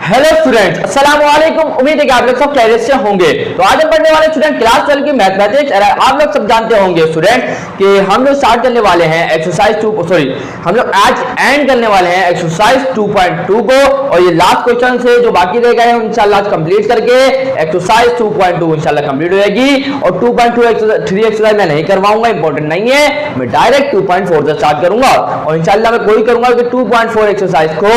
Hello students, अस्सलाम वालेकुम। उम्मीद है कि आप लोग सब खैरियत से होंगे। तो आज हम पढ़ने वाले स्टूडेंट क्लास 12 की मैथमेटिक्स। आप लोग सब जानते होंगे स्टूडेंट कि हम लोग स्टार्ट करने वाले हैं एक्सरसाइज 2 हम लोग आज एंड करने वाले हैं एक्सरसाइज 2.2 को, और ये लास्ट क्वेश्चन से जो बाकी रह गए हैं इंशाल्लाह आज कंप्लीट करके एक्सरसाइज 2.2 इंशाल्लाह कंप्लीट हो जाएगी। और 2.2 3 एक्सरसाइज मैं नहीं करवाऊंगा, इंपॉर्टेंट नहीं है, मैं डायरेक्ट 2.4 से स्टार्ट करूंगा। और इंशाल्लाह मैं कोई करूंगा कि 2.4 एक्सरसाइज को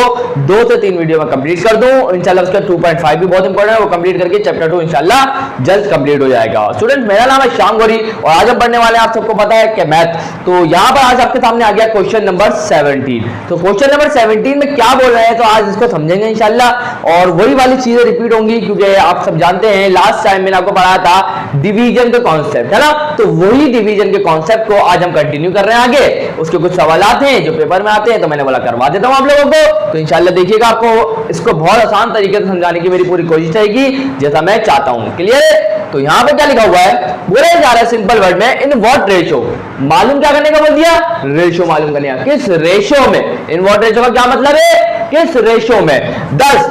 2 से 3 वीडियो में कंप्लीट कर दूं। इंशाल्लाह उसका 2.5 भी बहुत इंपॉर्टेंट है, वो कंप्लीट करके चैप्टर 2 इंशाल्लाह जल्द कंप्लीट हो जाएगा। स्टूडेंट, मेरा नाम है श्याम गौरी और आज हम पढ़ने वाले हैं, आप सबको पता है कि मैथ। तो यहां पर आज आपके सामने आ गया क्वेश्चन नंबर 17। तो क्वेश्चन नंबर 17 में क्या बोल रहे हैं, तो आज इसको समझेंगे इंशाल्लाह। और वही वाली चीजें रिपीट होंगी क्योंकि आप सब जानते हैं लास्ट टाइम मैंने आपको पढ़ाया था डिवीजन का कॉन्सेप्ट, है ना। तो वही डिवीजन के कॉन्सेप्ट को आज हम कंटिन्यू कर रहे हैं आगे। उसके कुछ सवाल आते हैं जो पेपर में आते हैं, तो मैंने बोला करवा देता हूं आप लोगों को। तो इंशाल्लाह देखिएगा, आपको इसको बहुत आसान तरीके से समझाने की मेरी पूरी कोशिश रहेगी जैसा मैं चाहता हूं। क्लियर है? तो यहां पे क्या लिखा हुआ है, बोला जा रहा है सिंपल वर्ड में, इन व्हाट रेशो। मालूम क्या करने का बोल दिया, रेशो मालूम करने का। किस रेशो में, इन व्हाट रेशो का क्या मतलब है, किस रेशो में। दस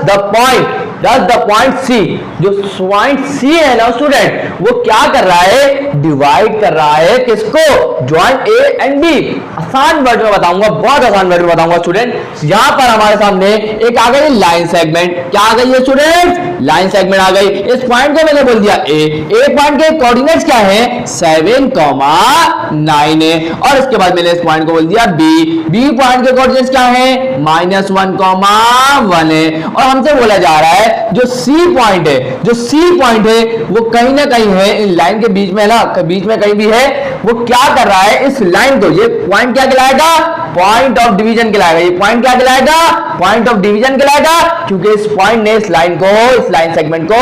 द पॉइंट सी, जो पॉइंट सी है ना स्टूडेंट, वो क्या कर रहा है, डिवाइड कर रहा है किसको, जॉइंट ए एंड बी। आसान वर्ड में बताऊंगा, बहुत आसान वर्ड में बताऊंगा स्टूडेंट। यहां पर हमारे सामने एक आ गई लाइन सेगमेंट। क्या आ गई है स्टूडेंट, लाइन सेगमेंट आ गई। इस पॉइंट को मैंने बोल दिया ए पॉइंट के कोऑर्डिनेट्स क्या है, 7,9 है। और इसके बाद मैंने इस पॉइंट को बोल दिया बी पॉइंट के कोऑर्डिनेट्स क्या है, -1,1 है। और हमसे बोला जा रहा है जो सी पॉइंट है वो कहीं ना कहीं है इन लाइन के बीच में, ना बीच में कहीं भी है, वो क्या कर रहा है, इस लाइन को, ये पॉइंट क्या कहलाएगा, पॉइंट ऑफ डिवीजन कहलाएगा। ये पॉइंट क्या कहलाएगा, पॉइंट ऑफ डिवीजन कहलाएगा, क्योंकि इस पॉइंट ने इस लाइन सेगमेंट को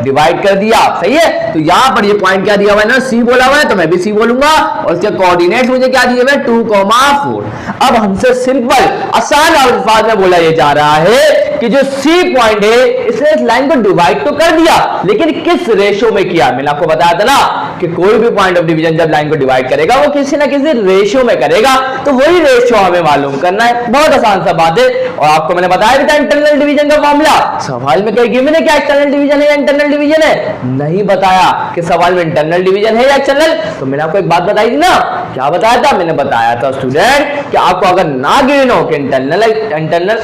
डिवाइड कर दिया। सही है? तो यहां पर ये पॉइंट क्या दिया हुआ है ना, सी बोला हुआ है, तो मैं भी सी बोलूंगा। और इसके कोऑर्डिनेट्स मुझे क्या दिए हुए, 2,4। अब हमसे सिंपल आसान अल्फाज में बोला ये जा रहा है कि जो सी पॉइंट है इसने इस लाइन को डिवाइड तो कर दिया, लेकिन किस रेशो में किया। मैंने आपको बताया था ना कि कोई भी पॉइंट ऑफ डिवीजन जब लाइन को डिवाइड करेगा वो किसी ना किसी रेशो में करेगा। तो वही रेशो हमें मालूम करना है, बहुत आसान सा बात है। और आपको मैंने बताया भी था इंटरनल डिवीजन का फॉर्मूला। सवाल में कहीं गिवन है क्या एक्सटर्नल डिवीजन है या इंटरनल डिवीजन है, नहीं बताया कि सवाल में इंटरनल डिवीजन है या एक्सटर्नल। तो मैंने आपको एक बात बताई थी ना, क्या बताया था, मैंने बताया था स्टूडेंट कि आपको अगर ना गिवन हो कि इंटरनल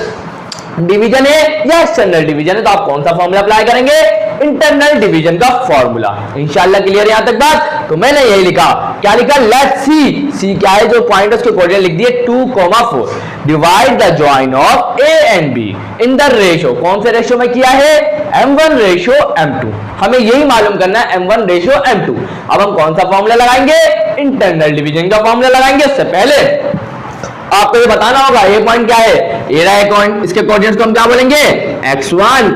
डिवीजन है या एक्सटर्नल डिवीजन है, तो आप कौन सा फॉर्मूला अप्लाई करेंगे, इंटरनल डिवीजन का फॉर्मूला। इंशाल्लाह क्लियर यहां तक बात। तो मैंने यही लिखा, क्या लिखा, लेट सी क्या है, जो पॉइंट उसके कोऑर्डिनेट लिख दिए 2,4, divide the join of A and be in the ratio. कौन से रेशो में किया है, m1 रेशो m2। हमें यही मालूम करना है, m1 रेशो m2। अब हम कौन सा फॉर्मूला लगाएंगे, इंटरनल डिवीजन का फॉर्मूला लगाएंगे। उससे पहले आपको ये बताना होगा ये पॉइंट क्या है, ये रहा है पॉइंट, इसके कोऑर्डिनेट्स को हम क्या बोलेंगे, x1,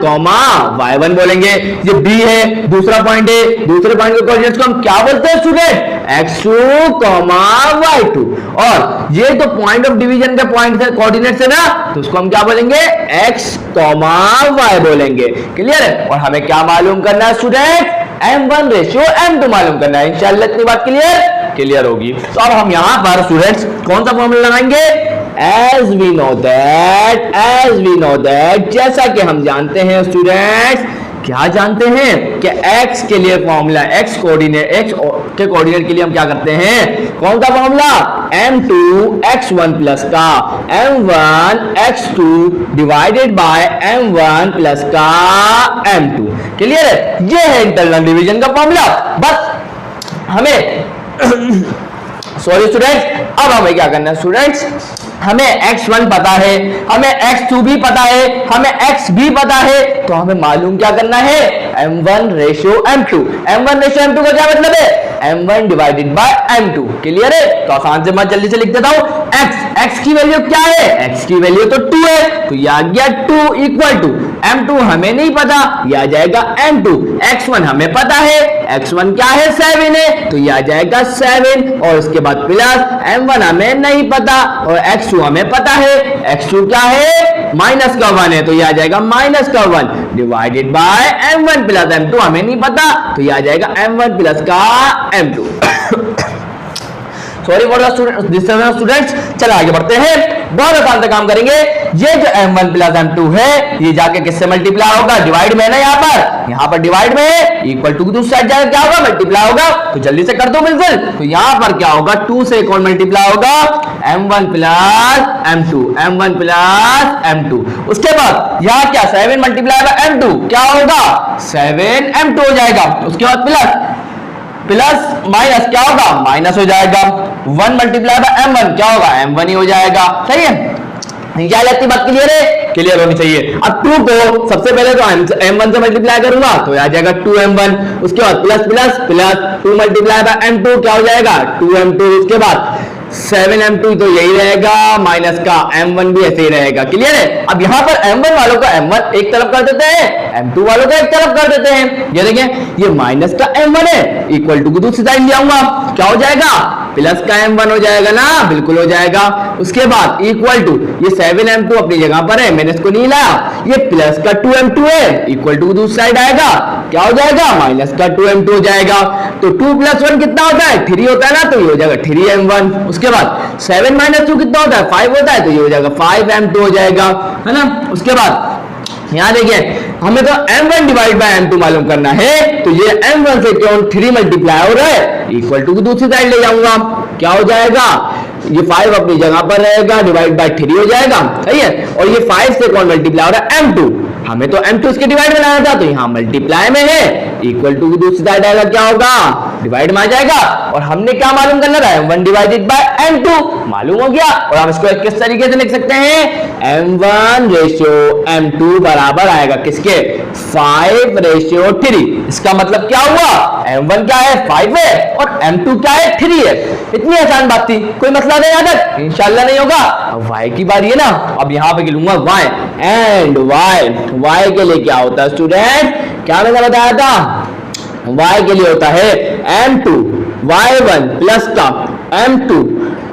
y1 बोलेंगे। ये b है, दूसरा पॉइंट है, दूसरे पॉइंट के कोऑर्डिनेट्स को हम क्या बोलते हैं स्टूडेंट, x2, y2। और ये तो पॉइंट ऑफ डिवीजन के पॉइंट है, कोऑर्डिनेट्स है ना, तो उसको हम क्या बोलेंगे, x, y बोलेंगे। क्लियर है? और हमें क्या मालूम करना है स्टूडेंट, m1 रेशियो m2 मालूम करना है। इंशाल्लाह इतनी बात क्लियर होगी। तो अब हम यहां पर स्टूडेंट्स कौन सा फॉर्मूला लगाएंगे, as we know that, जैसा कि हम जानते हैं स्टूडेंट्स, क्या जानते हैं कि x के लिए फॉर्मूला, x के कोऑर्डिनेट के लिए हम क्या करते हैं, कौन सा फॉर्मूला, m2 x1 प्लस का m1 x2 divided by m1 plus का m2। क्लियर है? ये है इंटरनल डिवीजन का फॉर्मूला। बस हमें सॉरी स्टूडेंट्स, अब हमें क्या करना है स्टूडेंट्स, हमें x1 पता है, हमें x2 भी पता है, हमें x भी पता है, तो हमें मालूम क्या करना है, m1 ratio m2। m1 ratio m2 का क्या मतलब है, m1 divided by m2। Clear है? तो आसान से मैं जल्दी से लिख देता हूं, x की वैल्यू क्या है, x की वैल्यू तो 2 है, तो ये आ गया 2 इक्वल टू m2 हमें नहीं पता, ये आ जाएगा m2। x1 हमें पता है, x1 क्या है, 7 है, तो ये आ जाएगा 7। और इसके बाद प्लस m1 हमें नहीं पता और x2 हमें पता है, x2 क्या है, माइनस का 1 है, तो ये आ जाएगा माइनस का 1 divided by m1 plus m2 हमें नहीं पता, तो ये आ जाएगा m1 प्लस का m2। Sorry for the students, चलो आगे बढ़ते हैं। बहुत आसान से काम करेंगे। ये जो m1 प्लस m2 है ये जाके किससे मल्टीप्लाई होगा, डिवाइड में है ना, यहाँ पर डिवाइड में है, इक्वल टू दूसरी साइड जाकर क्या होगा, मल्टीप्लाई होगा। तो जल्दी से कर दो बिल्कुल। तो यहाँ पर क्या होगा, 2 से कौन मल्टीप्लाई होगा, m1 plus m2, m1 plus m2। उसके बाद यहाँ क्या 7 मल्टीप्लाई बाय m2 क्या होगा, 7m2 हो जाएगा। उसके बाद प्लस माइनस क्या होगा, माइनस हो जाएगा। 1 मल्टीप्लाई बाय m1 क्या होगा, m1 ही हो जाएगा। सही है, क्या लगती बात क्लियर है, क्लियर होनी चाहिए। अब 2 को सबसे पहले तो m1 से मल्टीप्लाई करूंगा तो आ जाएगा 2m1। उसके बाद plus plus plus 2 multiply by m2 क्या हो जाएगा, 2m2। उसके बाद 7m2 तो यही रहेगा, माइनस का m1 भी ऐसे ही रहेगा। क्लियर है। अब यहाँ पर m1 वालों का m1 एक तरफ कर देते हैं, m2 वालों का एक तरफ कर देते हैं। ये देखें, ये माइनस का m1 है, इक्वल टू को दूसरी साइड ले आऊंगा, क्या हो जाएगा, प्लस का m1 हो जाएगा ना, बिल्कुल हो जाएगा। उसके बाद इक्वल टू ये 7m2 अपनी जगह पर है, मैंने इसको नहीं लाया, ये प्लस का 2m2 है, इक्वल टू दूसरी साइड आएगा, क्या हो जाएगा, माइनस का 2m2 हो जाएगा। तो 2 + 1 कितना होता है, 3 होता है ना, तो ये हो जाएगा 3m1। उसके बाद 7 - 2 कितना होता है, 5 होता है, तो ये हो जाएगा 5m2 हो जाएगा, है ना। उसके बाद यहाँ देखिए, हमें तो m1 डिवाइड बाय m2 मालूम करना है, तो ये m1 से क्यों 3 मल्टीप्लाई हो रहा है, इक्वल टू को दूसरी साइड ले जाऊंगा, क्या हो जाएगा, ये 5 अपनी जगह पर रहेगा, डिवाइड बाय 3 हो जाएगा। सही है। और ये 5 से कौन मल्टीप्लाई हो रहा है, m2, हमें तो m2 इसके डिवाइड में लाना था, तो यहाँ मल्टीप्लाई में है, इक्वल टू की दूसरी साइड आएगा, क्या होगा, डिवाइड में आ जाएगा। और हमने क्या मालूम करना था, m1 डिवाइडेड बाय m2 मालूम हो गया। और हम इसको किस तरीके से लिख सकते हैं, m1 रेशियो m2 बराबर आएगा किसके, 5:3। इसका मतलब क्या हुआ, m1 क्या है, 5 है, और m2 क्या है, 3 है। इतनी आसान बात थी, कोई मसला नहीं याद है, इंशाल्लाह नहीं होगा। अब y की बारी है ना, अब यहाँ पे लूंगा y एंड y के लिए क्या होता है स्टूडेंट, क्या मैंने बताया था, y के लिए होता है m2 y1 प्लस का m2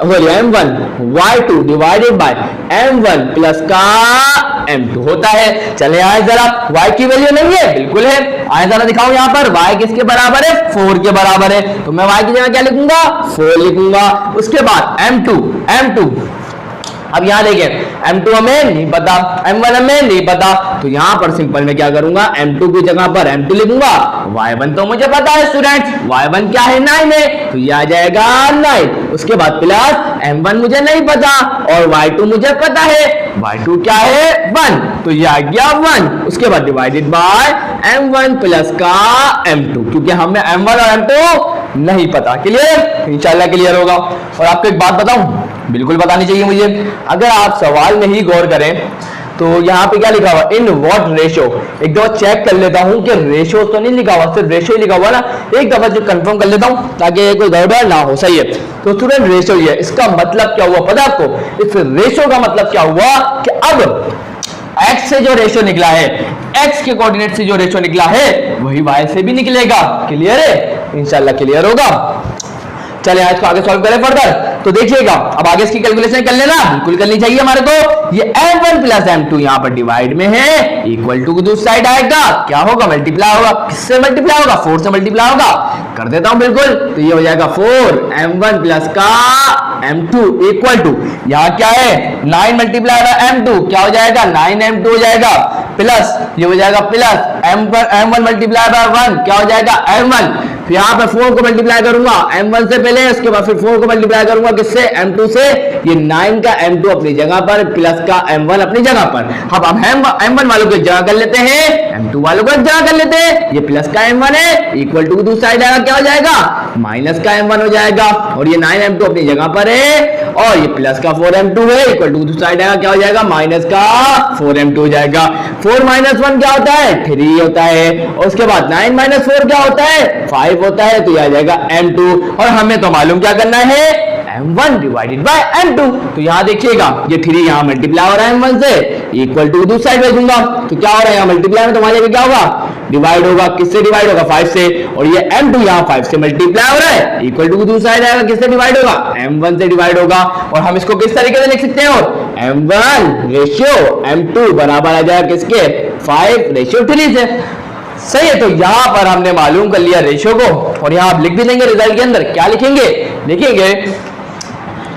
m1 y2 divided by m1 plus का m2 होता है। चले आए जरा, y की वैल्यू नहीं है, बिल्कुल है, आए जरा दिखाऊं यहाँ पर, y किसके बराबर है, 4 के बराबर है, तो मैं y की जगह क्या लिखूंगा, 4 लिखूंगा। उसके बाद m2 अब यहाँ देखें, m2 हमें नहीं पता, m1 हमें नहीं पता, तो यहाँ पर सिंपल में क्या करूंगा, m2 की जगह पर m2 लिखूंगा। y1 तो मुझे पता है स्टूडेंट्स, y1 क्या है, 9 है, तो ये आ जाएगा 9। उसके बाद प्लस m1 मुझे नहीं पता और y2 मुझे पता है, y2 क्या है, 1, तो ये आ गया 1। उसके बाद डिवाइडेड बाय m1 प्लस का m2, क्योंकि हमें m1 और m2 नहीं पता। क्लियर, इंशाल्लाह क्लियर होगा। और आपको एक बात बताऊं, बिल्कुल बतानी चाहिए मुझे, अगर आप सवाल में ही गौर करें तो यहाँ पे क्या लिखा हुआ, इन व्हाट रेशियो, एक दफा चेक कर लेता हूँ कि रेशियो तो नहीं लिखा हुआ, सिर्फ रेशियो लिखा हुआ ना, एक दफा जो कंफर्म कर लेता हूँ ताकि कोई गड़बड़ ना हो। सही है, तो स्टूडेंट रेशियो ये, इसका मतलब क्या हुआ पता है आपको, इस रेशियो का मतलब क्या हुआ कि अब x से जो रेशियो निकला है, x के कोऑर्डिनेट से जो रेशियो निकला है वही y से भी निकलेगा। क्लियर है, इंशाल्लाह क्लियर होगा। चले आज को आगे सॉल्व करें फर्दर। तो देखिएगा, अब आगे इसकी कैलकुलेशन कर लेना, बिल्कुल करनी चाहिए हमारे को। ये m1 प्लस m2 यहाँ पर डिवाइड में है, इक्वल टू की दूसरी साइड आएगा, क्या होगा, मल्टीप्लाई होगा, किससे मल्टीप्लाई होगा, 4 से मल्टीप्लाई होगा, कर देता हूं बिल्कुल। तो ये हो जाएगा 4 m1 प्लस का m2 इक्वल टू, यहाँ क्या है 9 मल्टीप्लाई बाय m2, क्या हो जाएगा 9m2 हो जाएगा, प्लस ये हो जाएगा प्लस m1 मल्टीप्लाई बाय 1 क्या हो जाएगा m1, फिर यहाँ पे 4 को मल्टीप्लाई करूंगा m1 से पहले, उसके बाद फिर 4 को मल्टीप्लाई करूंगा किससे, m2 से, ये 9 का m2 अपनी जगह पर, प्लस का m1 अपनी जगह पर। अब हम m1 वालों को एक जगह कर लेते हैं, m2 वालों को एक जगह कर लेते हैं, ये प्लस का m1 है, इक्वल टू दूसरी साइड आएगा, क्या हो जाएगा, माइनस का m1 हो जाएगा, और ये 9m2 अपनी जगह पर है, और ये प्लस का 4m2 है, इक्वल टू दूसरी साइड आएगा, क्या हो जाएगा, माइनस का 4m2 हो जाएगा। 4 - 1 क्या होता है, 3 होता है, और उसके बाद 9 - 4 क्या होता है, 5 होता है, तो ये आ जाएगा m2। और हमें तो मालूम क्या करना है, m1 डिवाइडेड बाय m2। तो यहाँ देखिएगा, ये 3 यहाँ मल्टीप्लाई हो रहा है m1 से, इक्वल टू दूसरी साइड भेजूंगा, तो क्या हो रहा है, यहाँ मल्टीप्लाई में तो हमारे क्या होगा, डिवाइड होगा, किससे डिवाइड होगा, 5 से, और ये m2 यहाँ 5 से मल्टीप्लाई हो रहा है, इक्वल टू दूसरी साइड आएगा, किससे डिवाइड होगा, m1 से डिवाइड होगा। और हम इसको किस तरीके से लिख सकते हैं, और m1 रेशियो m2 बराबर आ जाएगा किसके, 5:3 से। सही है, तो यहां पर हमने मालूम कर लिया रेशियो को, और यहां आप लिख भी देंगे रिजल्ट के अंदर, क्या लिखेंगे, लिखेंगे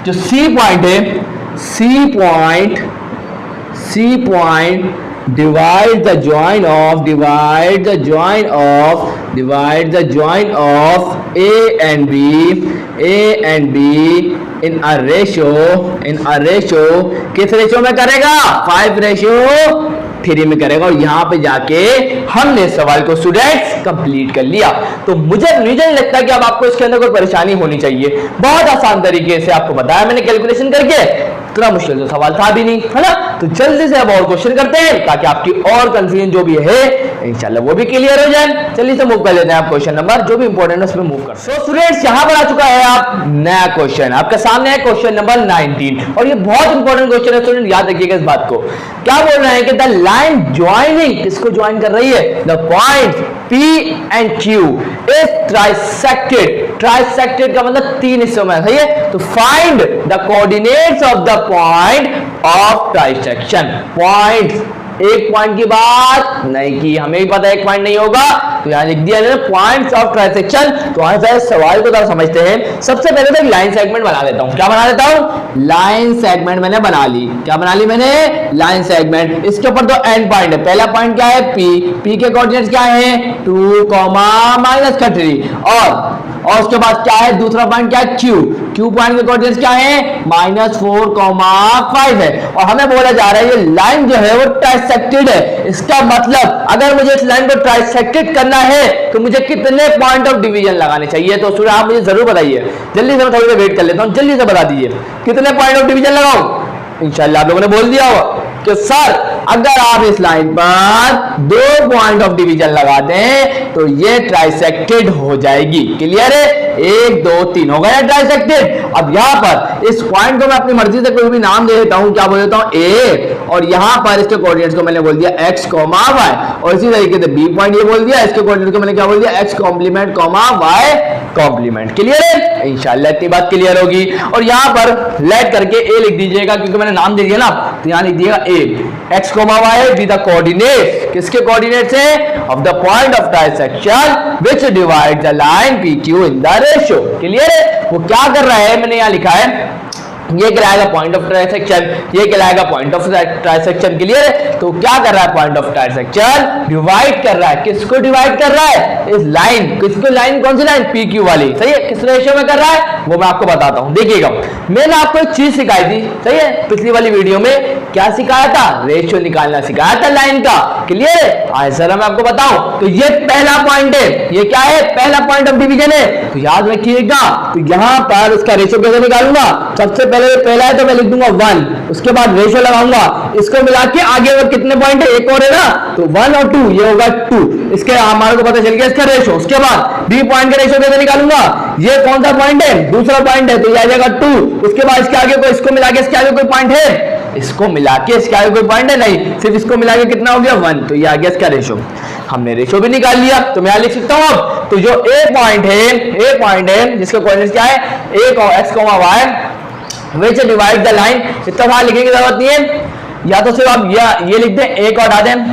जो C पॉइंट है C point divide the join of A and B in a ratio किस रेशियो में करेगा? 5:3 में करेगा। और यहां पे जाके हमने सवाल को स्टूडेंट्स कंप्लीट कर लिया। तो मुझे नहीं लगता कि अब आपको इसके अंदर कोई परेशानी होनी चाहिए। बहुत आसान तरीके से आपको बताया मैंने कैलकुलेशन करके, इतना मुश्किल तो सवाल था भी नहीं, है ना। तो जल्दी से अब और क्वेश्चन करते हैं ताकि आपकी और कंफ्यूजन जो भी है इंशाल्लाह वो भी क्लियर हो जाए। चलिए से मूव कर लेते हैं आप क्वेश्चन नंबर जो भी इंपॉर्टेंट है उसमें मूव कर। सो स्टूडेंट्स यहां पर आ चुका है आप नया क्वेश्चन, आपके सामने है क्वेश्चन नंबर 19 और ये बहुत इंपॉर्टेंट क्वेश्चन है स्टूडेंट, याद रखिएगा इस बात को। क्या बोल रहे हैं कि द लाइन ज्वाइनिंग, किसको ज्वाइन कर रही है? The points P and Q is trisected का मतलब 3 हिस्सों में, सही है। तो find the coordinates of the point of trisection. Points, एक पॉइंट की बात नहीं की, हमें भी पता है एक पॉइंट नहीं होगा, तो यहां लिख दिया पॉइंट्स ऑफ ट्राइसेक्शन। तो आज सवाल को जरा समझते हैं। सबसे पहले तो एक लाइन सेगमेंट बना देता हूं। क्या बना देता हूं? लाइन सेगमेंट मैंने बना ली। क्या बना ली मैंने? Line segment. इसके ऊपर तो एंड पॉइंट है। पहला पॉइंट क्या है? P के कोऑर्डिनेट्स क्या है? 2, -3 और उसके बाद क्या है? दूसरा पॉइंट क्या है? Q पॉइंट के कोऑर्डिनेट्स क्या है? -4, 5 है। और हमें बोला जा रहा है ये लाइन जो है वो ट्राइसेक्टेड है। इसका मतलब अगर मुझे इस लाइन को ट्राइसेक्टेड करना है तो मुझे कितने पॉइंट ऑफ डिवीजन लगाने चाहिए? तो स्टूडेंट आप मुझे जरूर बताइए, जल्दी से मैं थोड़ी देर वेट कर लेता हूं, जल्दी से बता दीजिए कितने पॉइंट ऑफ डिवीजन लगाऊं। इंशाल्लाह आप लोगों ने बोल दिया होगा कि सर अगर आप इस लाइन पर 2 पॉइंट ऑफ डिवीजन लगा दें तो ये ट्राइसेक्टेड हो जाएगी। क्लियर है? 1, 2, 3 हो गया ट्राइसेक्टेड। अब यहां पर इस पॉइंट को मैं अपनी मर्जी से कोई भी नाम दे देता हूं। क्या बोल देता हूं? A, और यहां पर इसके कोऑर्डिनेट्स को मैंने बोल दिया x, y, और इसी तरीके से B पॉइंट ये बोल दिया, इसके कोऑर्डिनेट को मैंने क्या बोल दिया? x complement, y complement. Clear है? इंशाल्लाह इतनी बात क्लियर होगी। और यहां पर लेट करके A लिख दीजिएगा क्योंकि मैंने नाम दे दिया ना, तो यहां लिख दिएगा A, x, y with the coordinates. किसके कोऑर्डिनेट्स है? Of the point of trisection which divide the line PQ in the ratio. Clear है? वो क्या कर रहा है? मैंने यहां लिखा है ये कहलाएगा पॉइंट ऑफ ट्राइसेक्शन, ये कहलाएगा पॉइंट ऑफ ट्राइसेक्शन। क्लियर है? तो क्या कर रहा है? पॉइंट ऑफ ट्राइसेक्शन डिवाइड कर रहा है। किसको डिवाइड कर रहा है? इस लाइन, किसको लाइन? कौन सी लाइन? PQ वाली। सही है? किस रेशियो में कर रहा है वो मैं आपको बताता हूं। देखिएगा मैंने आपको एक चीज सिखाई थी, सही है, पिछली वाली वीडियो में। क्या सिखाया था? रेशियो निकालना सिखाया था लाइन का। क्लियर है? आज सर मैं आपको बताऊं तो ये पहला पॉइंट है। ये क्या है? पहला पॉइंट ऑफ डिवीजन है। तो याद रखिएगा, तो यहां पर उसका रेशियो कैसे निकालूंगा? सबसे पहला है तो मैं लिख दूंगा 1, उसके बाद रेशियो लगाऊंगा, इसको मिला के आगे और कितने पॉइंट है? एक और है ना, तो 1 और 2, ये होगा 2। इसके हमारे को पता चल गया इसका रेशियो। उसके बाद B पॉइंट का रेशियो कैसे निकालूंगा? ये कौन सा पॉइंट है? दूसरा पॉइंट है, तो ये आ जाएगा 2। उसके बाद इसके आगे को, इसको मिला के इसके आगे कोई पॉइंट है? इसको मिला के इसके आगे कोई पॉइंट है? नहीं, सिर्फ इसको मिला के कितना हो गया? 1। तो ये आ गया इसका रेशियो। हमने रेशियो भी निकाल लिया, तो मैं यहां लिख सकता हूं अब तो जो A पॉइंट है जिसका कोऑर्डिनेट्स क्या है? x, y which divide the line। इतना लिखने की जरूरत नहीं है, या तो सिर्फ आप ये लिख दें, एक और हटा दें,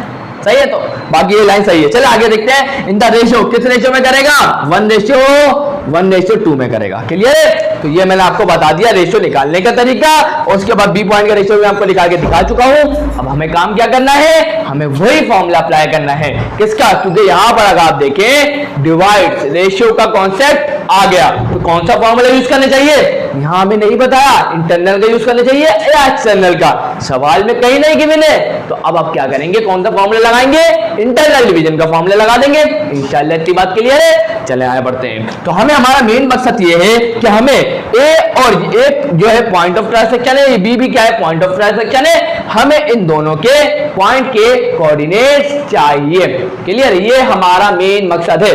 सही है। तो बाकी ये लाइन सही है। चलो आगे देखते हैं। इन द रेशियो, किस रेशियो में करेगा? 1:2 में करेगा। क्लियर है? तो ये मैंने आपको बता दिया रेशियो निकालने का तरीका, और उसके बाद B पॉइंट का रेशियो मैं आपको निकाल के दिखा चुका हूं। अब हमें काम क्या करना है? हमें वही फॉर्मूला अप्लाई करना है। किसका? क्योंकि यहां पर अगर आप देखें डिवाइड रेशियो का कॉन्सेप्ट आ गया, तो कौन सा फॉर्मूला यूज करना चाहिए? यहां हमें नहीं बताया, इंटरनल का यूज करना चाहिए या एक्सटर्नल का। सवाल में कहीं नहीं गिवन है, तो अब आप क्या करेंगे? कौन सा फॉर्मूला लगाएंगे? इंटरनल डिवीजन का फॉर्मूला लगा देंगे। इंशाल्लाह इतनी बात क्लियर है। चले आगे बढ़ते हैं। तो हमें हमारा मेन मकसद ये है कि हमें A और एक जो है पॉइंट ऑफ ट्राइसेक्शन है, B भी क्या है? पॉइंट ऑफ ट्राइसेक्शन है। हमें इन दोनों के पॉइंट के कोऑर्डिनेट्स चाहिए। क्लियर? ये हमारा मेन मकसद है।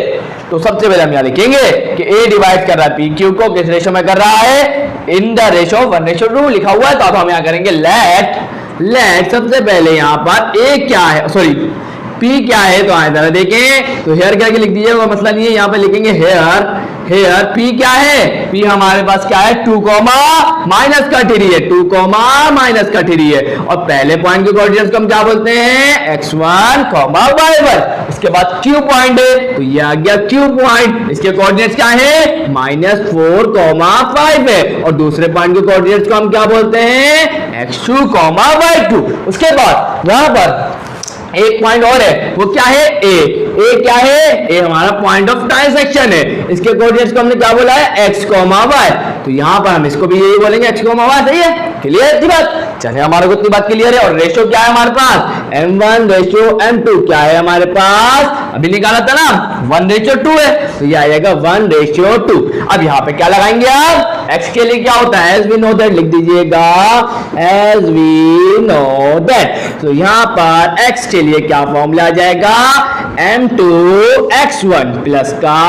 तो सबसे पहले हम यहां लिखेंगे कि A डिवाइड कर रहा है PQ को, किस रेशियो में कर रहा है? इन द रेशियो 1:2 लिखा हुआ है। तो अब हम यहां करेंगे लेट सबसे पहले यहां पर A क्या है, सॉरी P क्या है? तो आए जरा देखें, तो हेयर करके लिख दीजिए, कोई मसला नहीं है। यहां पे लिखेंगे हेयर P क्या है? P हमारे पास क्या है? 2, -3 है, 2, -3 है। और पहले पॉइंट के कोऑर्डिनेट्स को हम क्या बोलते हैं? x1, y1। इसके बाद Q पॉइंट है, तो ये आ गया Q पॉइंट। इसके कोऑर्डिनेट्स क्या है? -4,5 है, और दूसरे पॉइंट के कोऑर्डिनेट्स को हम क्या बोलते हैं? x2, y2। उसके बाद यहां पर एक पॉइंट और है, वो क्या है? ए क्या है? ए हमारा पॉइंट ऑफ ट्रांसेक्शन है। इसके कोऑर्डिनेट्स को हमने क्या बोला है? x, y। तो यहां पर हम इसको भी यही बोलेंगे x, y। सही है, क्लियर है बात? चलिए, हमारे को इतनी बात क्लियर है। और रेशियो क्या है हमारे पास? m1:m2। क्या है हमारे पास? अभी निकाला था ना, 1:2 है, तो ये आएगा 1:2। अब यहाँ पे क्या लगाएंगे आप? x के लिए क्या होता है? as we know that लिख दीजिएगा, as we know that। तो यहाँ पर x के लिए क्या फॉर्मूला आ जाएगा? m2x1 प्लस का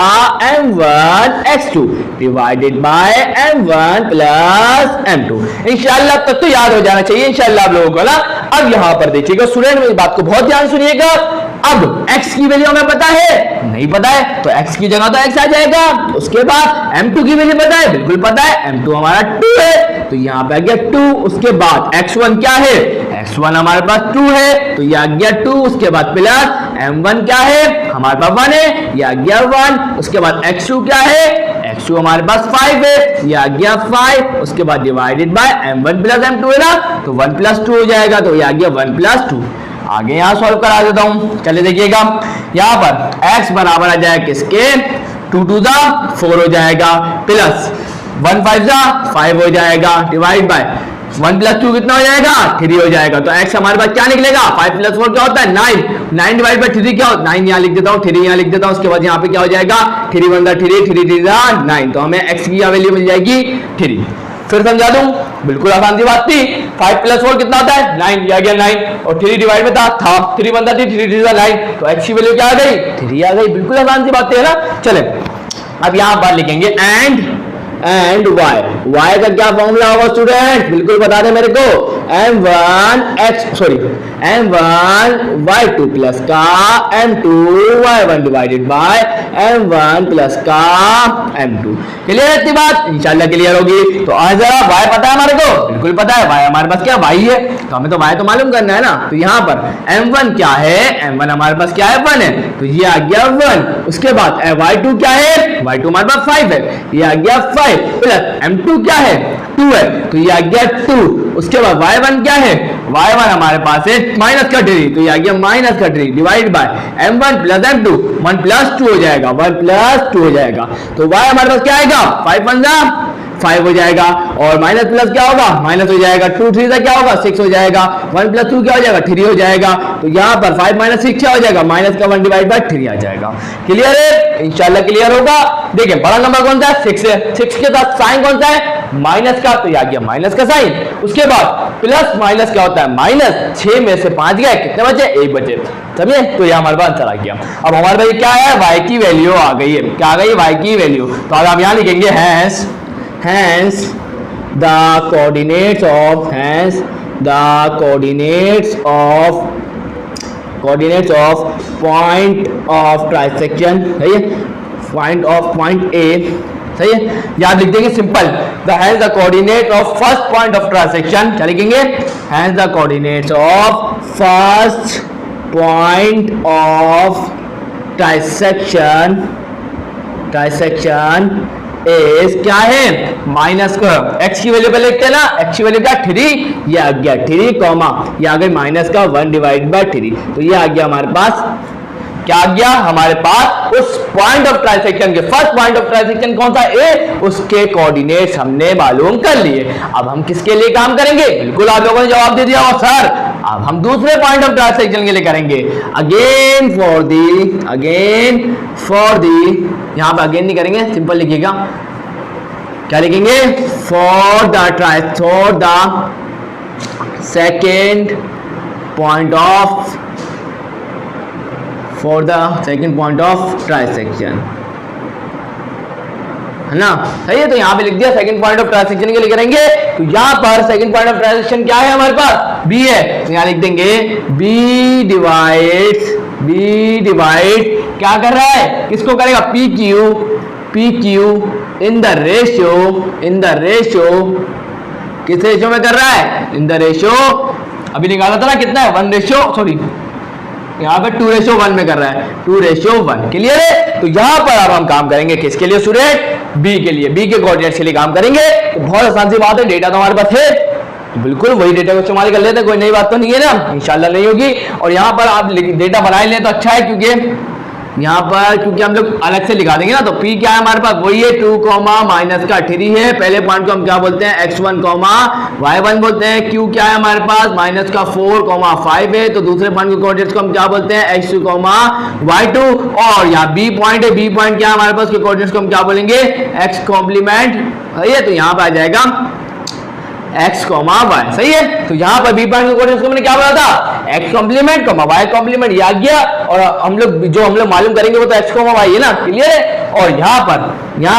m1x2 divided by m1 plus m2। इंशाल्लाह तक तो याद हो जाना चाहिए इंशाल्लाह आप लोगों को ना। अब यहाँ पर देखिएगा स्टूडेंट, मेरी बात को बहुत ध्यान सुनिएगा। अब x की वैल्यू हमें पता है? नहीं पता है, तो x की जगह तो x आ जाएगा। उसके बाद m2 की वैल्यू पता है? बिल्कुल पता है, m2 हमारा 2 है, तो यहाँ पे आ गया 2। उसके बाद x1 क्या है? x1 हमारे पास 2 है, तो ये आ गया 2। उसके बाद प्लस m1 क्या है? हमारे पास 1 है, ये आ गया 1। उसके बाद x2 क्या है? x2 हमारे पास 5 है, ये आ गया 5। उसके बाद divided by m1 plus m2 है ना, तो 1 + 2 हो जाएगा, तो ये आ गया 1 + 2। आगे यहां सॉल्व करा देता हूं। चलिए देखिएगा, यहां पर x बराबर आ जाएगा किसके? 2 2 4 हो जाएगा, प्लस 1 5 5 हो जाएगा, डिवाइड बाय 1 + 2 कितना हो जाएगा? 3 हो जाएगा। तो x हमारे पास क्या निकलेगा? 5 + 4 क्या होता है? 9। 9 डिवाइड बाय 3 क्या होता है? 9 यहाँ लिख देता हूँ, 3 यहाँ लिख देता हूँ। उसके बाद यहाँ पे क्या हो जाएगा? 3 × 1 3, 3 3 9। तो हमें x की वैल्यू मिल जाएगी 3। फिर समझा दूं, बिल्कुल आसान सी बात थी। 5 + 4 कितना होता है? 9, ये आ गया 9, और 3 डिवाइड में था 3 × 1 3, 3 3 9। तो x की वैल्यू क्या आ गई? 3 आ गई। बिल्कुल आसान सी बात है ना। चले, अब यहां पर लिखेंगे एंड y का क्या फॉर्मूला होगा स्टूडेंट? बिल्कुल बता दे मेरे को। m1y2 प्लस का m2y1 divided by m1 plus का m2। क्लियर है इतनी बात? इंशाल्लाह क्लियर होगी। तो आज जरा y पता है हमारे को? बिल्कुल पता है, y हमारे पास क्या? y है, तो हमें तो y तो मालूम करना है ना। तो यहाँ पर m1 क्या है? m1 हमारे पास क्या है? 1 है, तो ये आ गया 1। उसके बाद y2 क्या है? y2 हमारे पास 5 है, ये आ गया 5, प्लस m2 क्या है? 2 है, तो ये आ गया 2। उसके बाद y1 क्या है? y1 हमारे पास है -3, तो ये आ गया -3 divide by m1 plus m2, 1 + 2 हो जाएगा, 1 + 2 हो जाएगा। तो y हमारे पास क्या आएगा? 5 1 5 हो जाएगा, और माइनस प्लस क्या होगा? माइनस हो जाएगा। 2 3 क्या होगा? 6 हो जाएगा। 1 + 2 क्या हो जाएगा? 3 हो जाएगा। तो यहाँ पर 5 - 6 क्या हो जाएगा? माइनस का 1 डिवाइड बाय 3 आ जाएगा। क्लियर है? इंशाल्लाह क्लियर होगा। देखिए बड़ा नंबर कौन सा है? 6 है। 6 के साथ साइन कौन सा है? माइनस का, तो ये आ गया माइनस का साइन। उसके बाद प्लस माइनस क्या होता है? माइनस। 6 में से 5 गए, कितने बचे? 1 बचे। समझे? तो ये हमारे पास चला गया। अब हमारे पास क्या है? y की वैल्यू आ गई है। क्या आ गई? y की वैल्यू। तो अब हम यहाँ लिखेंगे hence the coordinates of point of trisection, सही है? point A, सही है? याद लिख देंगे simple. hence the coordinate of first point of trisection, क्या लिखेंगे? hence the coordinates of first point of trisection इस क्या है? माइनस का x की वैल्यू पे लिखते हैं ना, x की वैल्यू क्या? 3, ये आ गया 3 कॉमा, ये आ गई माइनस का 1 डिवाइड बाय 3। तो ये आ गया हमारे पास, क्या आ गया हमारे पास? उस पॉइंट ऑफ ट्रांसेक्शन के फर्स्ट पॉइंट ऑफ ट्रांसेक्शन कौन सा? ए, उसके कोऑर्डिनेट्स हमने मालूम कर लिए। अब हम किसके लिए काम करेंगे? बिल्कुल आप लोगों ने जवाब दे दिया, और सर अब हम दूसरे पॉइंट ऑफ ट्रांसेक्शन के लिए करेंगे। अगेन फॉर दी, यहां पे अगेन नहीं करेंगे, सिंपल लिखिएगा। क्या लिखेंगे? For the second point of transaction, है ना? सही है। तो यहां पे लिख दिया सेकंड पॉइंट ऑफ ट्रांसेक्शन के लिए करेंगे। तो यहां पर सेकंड पॉइंट ऑफ ट्रांसेक्शन क्या है हमारे पास? बी है, तो यहां लिख देंगे बी डिवाइड क्या कर रहा है? किसको करेगा? P Q in the ratio, किस रेशियो में कर रहा है? इन द रेशियो, अभी निकाला था ना कितना है? 1 रेशियो, सॉरी यहाँ पे 2:1 में कर रहा है, 2:1। क्लियर है? तो यहाँ पर अब हम काम करेंगे किसके लिए स्टूडेंट? बी के लिए, बी के कोऑर्डिनेट्स के लिए काम करेंगे। तो बहुत आसान सी बात है, डेटा तो हमारे पास है, बिल्कुल वही डेटा को इस्तेमाल कर लेते हैं, कोई नई बात तो नहीं है ना, इंशाल्लाह नहीं होगी। और यहाँ पर आप डेटा बना लें तो अच्छा है, क्योंकि यहाँ पर क्योंकि हम लोग अलग से लिखा देंगे ना, तो P क्या है हमारे पास? वही है 2, माइनस का 3 है। पहले पॉइंट को हम क्या बोलते हैं? x1, y1 बोलते हैं। Q क्या है हमारे पास? माइनस का 4, 5 है। तो दूसरे पॉइंट के कोऑर्डिनेट्स को हम क्या बोलते हैं? x2, y2। और यहाँ B पॉइंट है, B पॉइंट क्या है हमारे पास? के कोऑर्डिनेट्स को हम क्या बोलेंगे? x complement. सही है? तो यहाँ पर आ जाएगा x, y। सही है? तो यहाँ पर बी पॉइंट के कोऑर्डिनेट्स को मैंने क्या बोला था? x कॉम्प्लीमेंट, y कॉम्प्लीमेंट, ये आ गया। और हम लोग मालूम करेंगे वो तो x, y है ना। क्लियर है? और यहाँ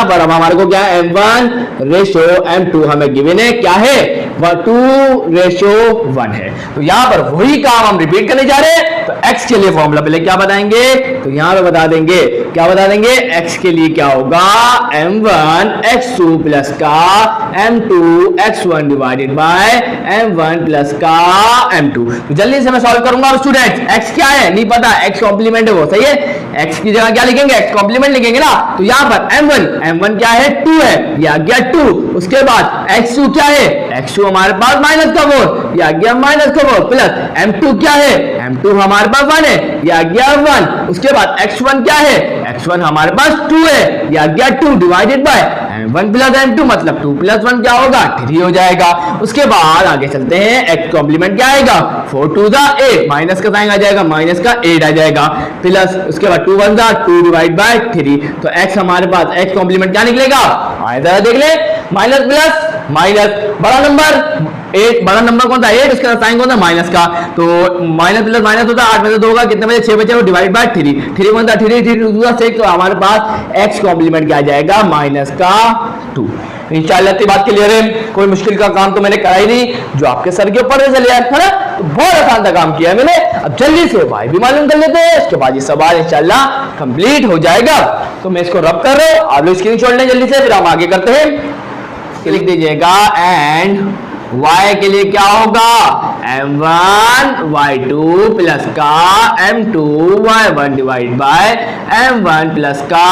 पर अब हमारे को क्या है? m1:m2 हमें गिवन है, क्या है? 2:1 है। तो यहाँ पर वही काम हम रिपीट करने जा रहे हैं। तो x के लिए फॉर्मूला पहले क्या बताएंगे? तो यहाँ पे बता देंगे, क्या बता देंगे? x के लिए क्या होगा? m1:x2 प्लस का m2:x1 divided by m1 plus का m2। तो जल्दी से मैं सॉल्व करूंगा स्टूडेंट। x क्या है? नहीं पता, x कॉम्प्लीमेंट है वो। सही है? x की जगह क्या लिखेंगे? x कॉम्प्लीमेंट लिखेंगे ना। तो यहाँ पर m1 क्या है? 2 है, ये आ गया 2। उसके बाद x2 क्या है? x2 हमारे पास माइनस का 4, ये आ गया माइनस का 4, प्लस m2 क्या है? m2 हमारे पास 1 है, ये आ गया 1। उसके बाद x1 क्या है? x1 हमारे पास 2 है, ये आ गया 2 divided by m1 plus m2, मतलब 2 प्लस 1 क्या होगा? 3 हो जाएगा। उसके बाद आगे चलते हैं, x कॉम्प्लीमेंट क्या आएगा? 4 2 8, माइनस का साइन आ जाएगा, माइनस का 8 आ जाएगा, प्लस उसके बाद 2 1 2 डिवाइड बाय 3। तो x हमारे पास x कॉम्प्लीमेंट क्या निकलेगा? आया देख ले, माइनस प्लस माइनस, बड़ा नंबर 8, बड़ा नंबर कौन था? 8, उसका साइन कौन था? माइनस का। तो माइनस प्लस माइनस होता है, 8 में से 2 होगा, कितने बचे? 6 बचे, वो डिवाइड बाय 3, 3 कौन था? 3 6। तो हमारे पास x कॉम्प्लीमेंट क्या आ जाएगा? माइनस का 2। इंशाल्लाह इतनी बात क्लियर है। कोई मुश्किल का काम तो मैंने करा ही नहीं, जो आपके सर के ऊपर से चले आया है ना। तो बहुत आसान सा काम किया है मैंने। अब जल्दी से y भी मालूम कर लेते हैं, उसके बाद ये सवाल इंशाल्लाह कंप्लीट हो जाएगा। तो मैं इसको रब कर रहा हूं, आप लोग स्क्रीनशॉट लें जल्दी से, फिर हम आगे करते हैं। लिख दीजिएगा एंड y के लिए क्या होगा? m1 y2 प्लस का m2 y1 divide by m1 plus का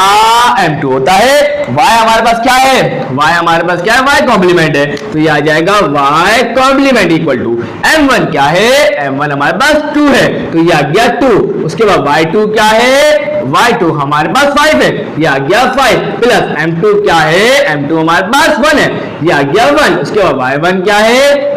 m2 होता है। y हमारे पास क्या है? y हमारे पास क्या है? y कॉम्प्लीमेंट है, तो ये आ जाएगा y complement equal to m1 क्या है? m1 हमारे पास 2 है, तो ये आ गया 2। उसके बाद y2 क्या है? y2 हमारे पास 5 है, ये आ गया 5, प्लस m2 क्या है? m2 हमारे पास 1 है, ये आ गया 1। उसके बाद y1 क्या है?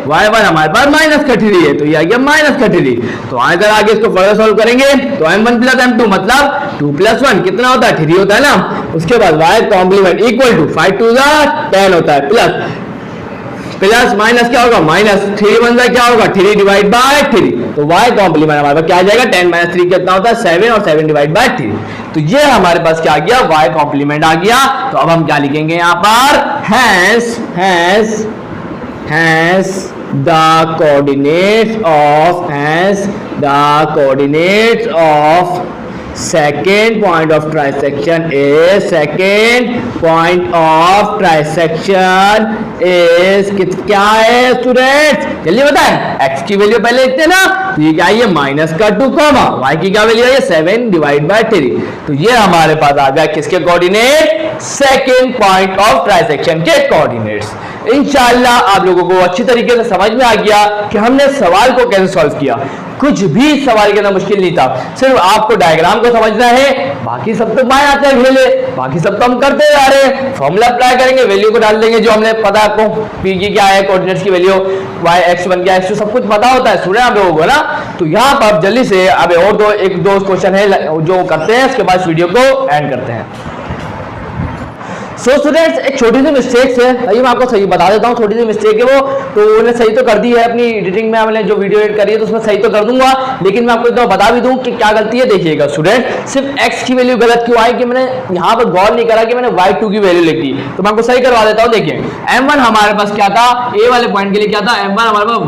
y1 हमारे पास माइनस का 3 है, तो ये आ गया माइनस का 3। तो अगर आगे इसको फर्दर सॉल्व करेंगे तो m1 प्लस m2 मतलब 2 प्लस 1 कितना होता है? 3 होता है ना। उसके बाद y कॉम्प्लीमेंट इक्वल टू 5 2 10 होता है, प्लस माइनस क्या होगा? माइनस 3 1 क्या होगा? 3 डिवाइड बाय 3। तो y कॉम्प्लीमेंट हमारे पास क्या आ जाएगा? 10 - 3 कितना होता है? 7, और 7 डिवाइड बाय 3। तो ये हमारे पास क्या आ गया? y कॉम्प्लीमेंट आ गया। तो अब हम क्या लिखेंगे यहाँ पर? hence the coordinates of second point of trisection is क्या है स्टूडेंट्स? जल्दी बताएं। x की वैल्यू पहले लिखते हैं ना, तो ये क्या है? माइनस का 2, y की क्या वैल्यू है? 7 डिवाइड बाय 3। तो ये हमारे पास आ गया किसके coordinate? Second point of trisection के कोऑर्डिनेट्स। इंशाल्लाह आप लोगों को अच्छी तरीके से समझ में आ गया कि हमने सवाल को कैसे सॉल्व किया। कुछ भी सवाल के अंदर मुश्किल नहीं था, सिर्फ आपको डायग्राम को समझना है, बाकी सब तो बाएं हाथ में खेले, बाकी सब तो हम करते जा रहे हैं। फॉर्मूला अप्लाई करेंगे, वैल्यू को डाल देंगे जो हमने पता आपको, पी की क्या है, कोऑर्डिनेट्स की वैल्यू, y x1 क्या x2 सब कुछ पता होता है स्टूडेंट आप लोगों को ना। तो यहाँ पर जल्दी से अब और एक दो क्वेश्चन है जो करते हैं, उसके बाद वीडियो को एंड करते हैं। सो स्टूडेंट्स एक छोटी सी मिस्टेक है, मैं आपको सही बता देता हूँ, छोटी सी मिस्टेक है वो, तो उन्हें सही तो कर दी है अपनी एडिटिंग में, हमने जो वीडियो एडिट करी है तो उसमें सही तो कर दूंगा, लेकिन मैं आपको एक बता भी दूं कि क्या गलती है। देखिएगा स्टूडेंट, सिर्फ x की वैल्यू गलत क्यों आई कि मैंने यहाँ पर गौर नहीं करा कि मैंने y2 की वैल्यू लिख दी, तो मैं आपको सही करवा देता हूँ। देखिए m1 हमारे पास क्या था, a वाले पॉइंट के लिए क्या था, m1 हमारे पास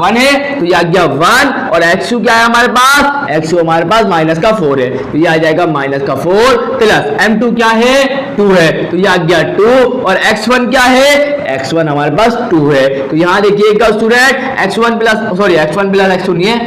1 है, तो ये आ गया 1, और x2 क्या है हमारे पास, x2 हमारे पास माइनस का 4 है, तो ये आ जाएगा माइनस का 4, प्लस m2 क्या है 2 है, तो ये आ गया 2, और x1 क्या है, x1 हमारे पास 2 है। तो यहाँ देखिएगा स्टूडेंट x1 प्लस x2 नहीं है,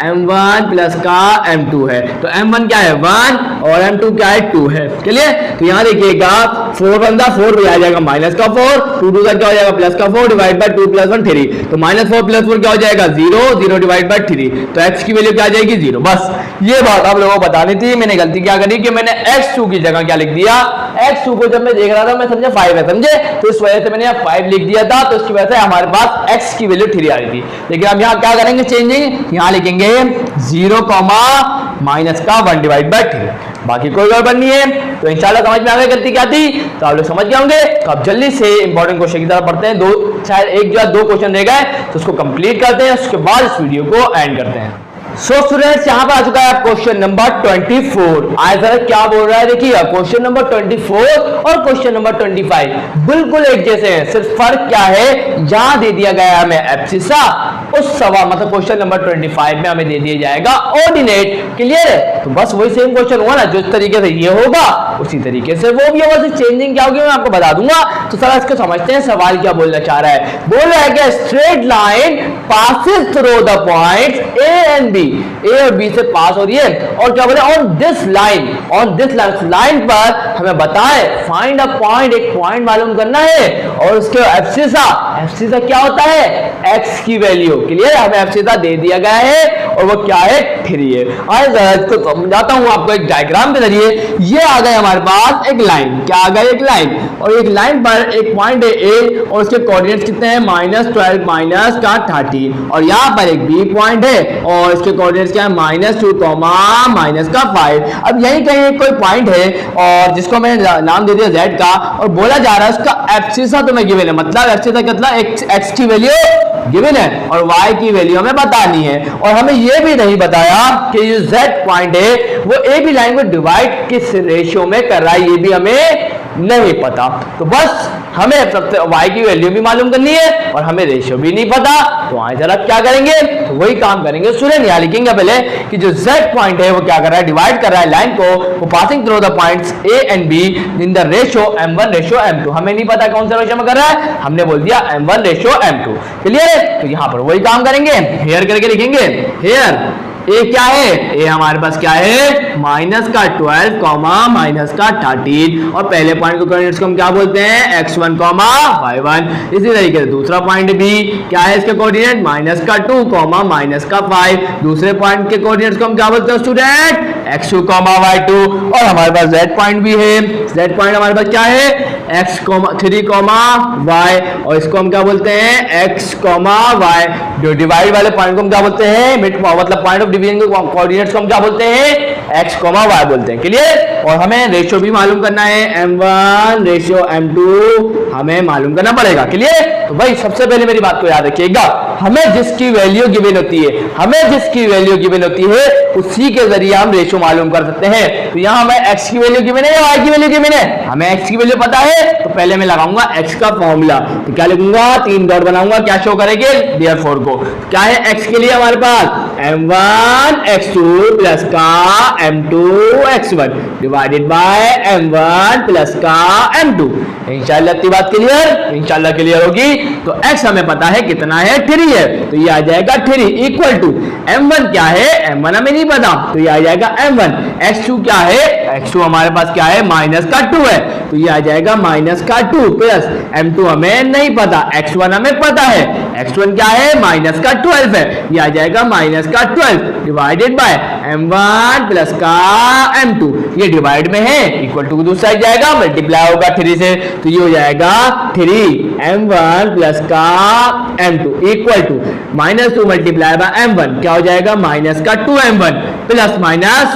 m1 प्लस का m2 है। तो m1 क्या है 1 और m2 क्या है 2 है। चलिए तो यहाँ देखिएगा 4 बनता 4 भी आ जाएगा माइनस का 4, 2 2 का क्या हो जाएगा प्लस का 4 डिवाइड बाय 2 प्लस 1 3। तो -4 प्लस 4 क्या हो जाएगा 0, 0 डिवाइड बाय 3। तो x की वैल्यू क्या आ जाएगी 0। बस ये बात आप लोगों को बतानी थी। मैंने गलती क्या करी कि मैंने x2 की जगह क्या लिख दिया, x2 को जब मैं देख रहा था मैं समझा 5 है, समझे, तो इस वजह से मैंने 5 लिख दिया था। तो इसकी वजह से हमारे पास x की वैल्यू 3 आ रही थी। लेकिन हम यहाँ क्या करेंगे चेंजिंग, यहाँ लिखेंगे 0 माइनस का 1 डिवाइड बाय 3। बाकी कोई गड़बड़ नहीं है। तो इंशाल्लाह समझ में आ गई गलती क्या थी, तो आप लोग समझ गए होंगे। तो आप जल्दी से इंपॉर्टेंट क्वेश्चन की तरफ पढ़ते हैं। दो शायद एक या दो क्वेश्चन रह गए तो उसको कंप्लीट करते हैं, उसके बाद इस वीडियो को एंड करते हैं। सो स्टूडेंट्स यहाँ पर आ चुका है क्वेश्चन नंबर 24। आज जरा क्या बोल रहा है देखिए, क्वेश्चन नंबर 24 और क्वेश्चन नंबर 25 बिल्कुल एक जैसे हैं, सिर्फ फर्क क्या है, जहां दे दिया गया है हमें एब्सिसा, उस सवाल मतलब क्वेश्चन नंबर 25 में हमें दे दिया जाएगा ऑर्डिनेट। क्लियर है, तो बस वही सेम क्वेश्चन हुआ ना, जिस तरीके से ये होगा उसी तरीके से वो भी होगा। चेंजिंग क्या होगी मैं आपको बता दूंगा। तो सर इसको समझते हैं सवाल क्या बोलना चाह रहा है। बोल रहा है कि straight line passes through the points A and B, A और बी से पास हो रही है, और क्या बोले ऑन दिस लाइन पर हमें बताए फाइंड अ पॉइंट, एक पॉइंट मालूम करना है, और उसके एब्सिसा क्या होता है x की वैल्यू। क्लियर, हमें एब्सिसा दे दिया गया है और वो क्या है 3 है। आइए जरा इसको समझाता हूं आपको एक डायग्राम के जरिए। ये आ गए हमारे पास एक लाइन, क्या आ गया एक लाइन, और एक लाइन पर एक पॉइंट है ए और उसके कोऑर्डिनेट्स कितने हैं -12 माइनस का 13, और यहाँ पर एक बी पॉइंट है और इसके कोऑर्डिनेट्स क्या है -2 माइनस का 5। अब यही कहीं एक कोई पॉइंट है और जिसको मैंने नाम दे दिया z का, और बोला जा रहा है उसका एब्सिसा तुम्हें गिवन है, मतलब एब्सिसा कितना x की वैल्यू गिवन है और y की वैल्यू हमें बतानी है। और हमें यह भी नहीं बताया कि ये z पॉइंट है वो ए बी लाइन को डिवाइड किस रेशियो में कर रहा है, ये भी हमें नहीं पता। तो बस हमें सबसे y की वैल्यू भी मालूम करनी है और हमें रेशियो भी नहीं पता। तो आए जरा क्या करेंगे, तो वही काम करेंगे स्टूडेंट। यहाँ लिखेंगे पहले कि जो z पॉइंट है वो क्या कर रहा है, डिवाइड कर रहा है लाइन को, वो passing through the points a and b in the ratio m1:m2। हमें नहीं पता कौन सा रेशियो में कर रहा है, हमने बोल दिया m1:m2। क्लियर है, तो यहाँ पर वही काम करेंगे, हेयर करके लिखेंगे। हेयर ए क्या है, ए हमारे पास क्या है -12 माइनस का 13, और पहले पॉइंट को कोऑर्डिनेट्स को हम क्या बोलते हैं x1, y1। इसी तरीके से दूसरा पॉइंट भी क्या है, इसके कोऑर्डिनेट -2 माइनस का 5। दूसरे पॉइंट के कोऑर्डिनेट्स को हम क्या बोलते हैं स्टूडेंट x2, y2। और हमारे पास z पॉइंट भी है, z पॉइंट हमारे पास क्या है x3, y, और इसको हम क्या बोलते हैं x, y। जो डिवाइड वाले पॉइंट को हम क्या बोलते हैं, मतलब पॉइंट ऑफ डिवीजन के कोऑर्डिनेट्स को हम क्या बोलते हैं x, y बोलते हैं। क्लियर, और हमें रेशियो भी मालूम करना है m1 रेशियो m2 हमें मालूम करना पड़ेगा। क्लियर, तो भाई सबसे पहले मेरी बात को याद रखिएगा, हमें जिसकी वैल्यू गिवन होती है उसी के जरिए हम रेशियो मालूम कर सकते हैं। तो यहाँ हमें x की वैल्यू गिवन है या y की वैल्यू गिवन है, हमें x की वैल्यू पता है, तो पहले मैं लगाऊंगा x का फॉर्मूला। तो क्या लिखूंगा, 3 डॉट बनाऊंगा, क्या शो करेंगे देयरफॉर को। क्या है x के लिए हमारे पास m1 x2 प्लस का m2 x1 divided by m1 plus का m2। इंशाल्लाह इतनी बात क्लियर होगी। तो x हमें पता है कितना है 3 है, तो ये आ जाएगा 3 इक्वल टू m1 क्या है, m1 हमें नहीं पता, तो ये आ जाएगा m1। x2 क्या है, x2 हमारे पास क्या है -2 है, तो ये आ जाएगा -2 प्लस m2 हमें नहीं पता, x1 हमें पता है, x1 क्या है -12 है, ये आ जाएगा -12 डिवाइडेड बाय m1 प्लस का m2। ये डिवाइड में है, इक्वल टू दूसरी साइड जाएगा, मल्टीप्लाई होगा 3 से, तो ये हो जाएगा 3m1 प्लस का m2 equal to -2 multiply by m1 क्या हो जाएगा -2m1 plus minus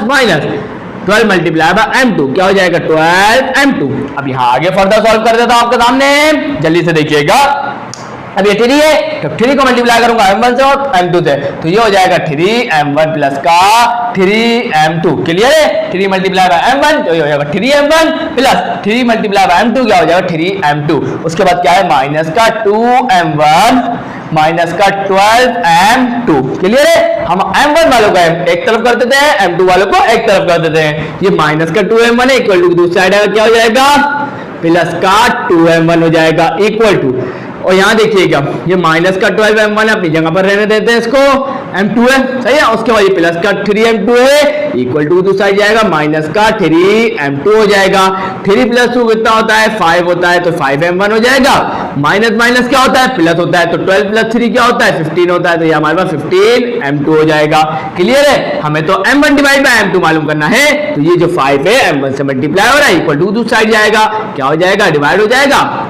12 multiply by m2 क्या हो जाएगा 12m2। अब यहाँ आगे फर्दर सॉल्व कर देता हूं आपके सामने, जल्दी से देखिएगा। अब ये 3 है, तो 3 को मल्टीप्लाई करूंगा m1 से और m2 से, तो ये हो जाएगा 3m1 प्लस का 3m2। क्लियर है, 3 मल्टीप्लाई बाय m1 तो ये हो जाएगा 3m1 plus 3 multiply by m2 क्या हो जाएगा 3m2। उसके बाद क्या है -2m1 माइनस का 12m2। क्लियर है, हम m1 वालों को एक तरफ कर देते हैं, m2 वालों को एक तरफ कर देते हैं। ये -2m1 है, इक्वल टू दूसरी साइड क्या हो जाएगा प्लस का 2m1 हो जाएगा इक्वल टू, और यहाँ देखिएगा ये माइनस का 12m1 अपनी जगह पर रहने देते हैं इसको, m2 है, सही है। उसके बाद ये प्लस का 3m2 है इक्वल टू दूसरा जाएगा माइनस का 3m2 हो जाएगा। 3 प्लस 2 कितना होता है 5 होता है, तो 5m1 हो जाएगा। माइनस माइनस क्या होता है प्लस होता है, तो 12 प्लस 3 क्या होता है 15 होता है, तो ये हमारे पास 15m2 हो जाएगा। क्लियर है, हमें तो m1 डिवाइड बाय m2 मालूम करना है, तो ये जो 5 है m1 से मल्टीप्लाई हो रहा है इक्वल टू दूसरा साइड जाएगा, क्या हो जाएगा डिवाइड हो जाएगा,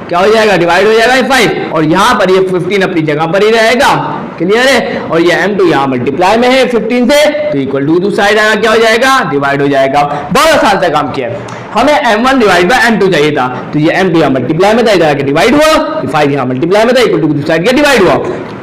क्या हो जाएगा डिवाइड हो जाएगा 5, और यहाँ पर ये 15 अपनी जगह पर ही रहेगा। क्लियर है, और ये m2 यहाँ मल्टीप्लाई में है 15 से, तो इक्वल टू दूसरा साइड आएगा, क्या हो जाएगा डिवाइड हो जाएगा। बहुत आसान से काम किया है, हमें m1 डिवाइड बाय m2 चाहिए था, तो ये m2 यहाँ मल्टीप्लाई में था, इधर डिवाइड हुआ, 5 यहाँ मल्टीप्लाई में था इक्वल टू दूसरा साइड डिवाइड हुआ,